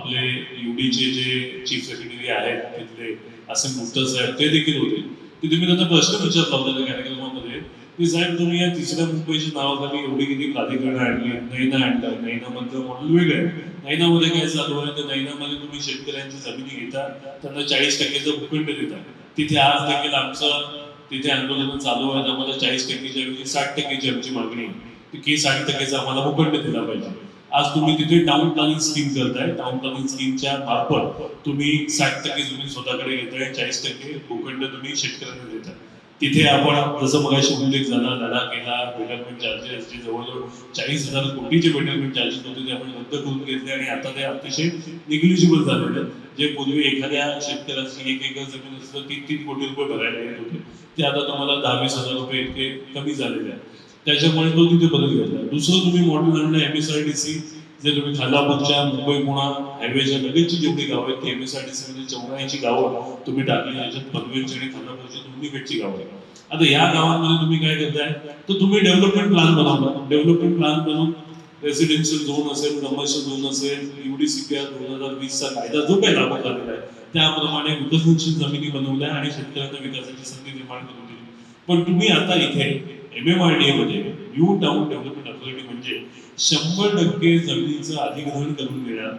आपले युडीचे जे chief secretary आहेत तिथले असे मुफ्तर साहेब ते देखील होते. ते तुम्ही त्यांना प्रश्न विचारला होता त्या कार्यक्रमामध्ये की साहेब तुम्ही या तिसऱ्या मुंबईच्या नावाखाली एवढी किती प्राधिकरणं आणली, नैना आणलं, नैनामधलं मॉडेल वेगळं आहे. नैनामध्ये काय चालू आहे तर नैनामध्ये तुम्ही शेतकऱ्यांची जमिनी घेता, त्यांना 40% भूखंड देता. तिथे आज देखील आमचं तिथे आंदोलन चालू आहे. आम्हाला 40%च्या ऐवजी 60%ची आमची मागणी आहे की 60%चा आम्हाला भूखंड दिला पाहिजे. आज तुम्ही तिथे टाउन प्लॅनिंग स्कीम करताय. टाउन प्लॅनिंग स्कीमच्या मार्फत तुम्ही 60% जमीन स्वतःकडे घेताय, 40% भूखंड तुम्ही शेतकऱ्यांना देताय. तिथे आपण जसं मगाशी उल्लेख झाला, लढा केला, डेव्हलपमेंट चार्जेस जे जवळजवळ 40,000 कोटीचे डेव्हलपमेंट चार्जेस होते ते आपण रद्द करून घेतले आणि आता ते अतिशय निग्लिजिबल झालेले. जे पूर्वी एखाद्या शेतकऱ्याची 1 एकर जमीन असतं 3-3 कोटी रुपये भरायला येत होते, ते आता तुम्हाला 10-20,000 रुपये इतके कमी झालेले आहेत. त्याच्यामुळे तो तिथे बदल घेतला. दुसरं तुम्ही मॉडेल आणलं MSRDC, जे तुम्ही खालापूरच्या मुंबई पुणा हायवेच्या लगतची जेवढी गावं आहेत ती MSRDC मध्ये 84 गावं तुम्ही टाकली. याच्यात पनवेलची आणि खालापूरची दोन्ही कडची गावं आहेत. आता या गावांमध्ये तुम्ही काय करताय तर तुम्ही डेव्हलपमेंट प्लॅन बनवला. डेव्हलपमेंट प्लॅन बनवून रेसिडेन्शियल झोन असेल, कमर्शियल झोन असेल, UDCPR 2020 चा कायदा जो काही लागू झालेला आहे त्याप्रमाणे विकसनशील जमिनी बनवल्या आणि शेतकऱ्यांना विकासाची संधी निर्माण करून दिली. पण तुम्ही आता इथे MMRDA मध्ये न्यू टाउन डेव्हलपमेंट अथॉरिटी म्हणजे 100% जमिनीचं अधिग्रहण करून देणार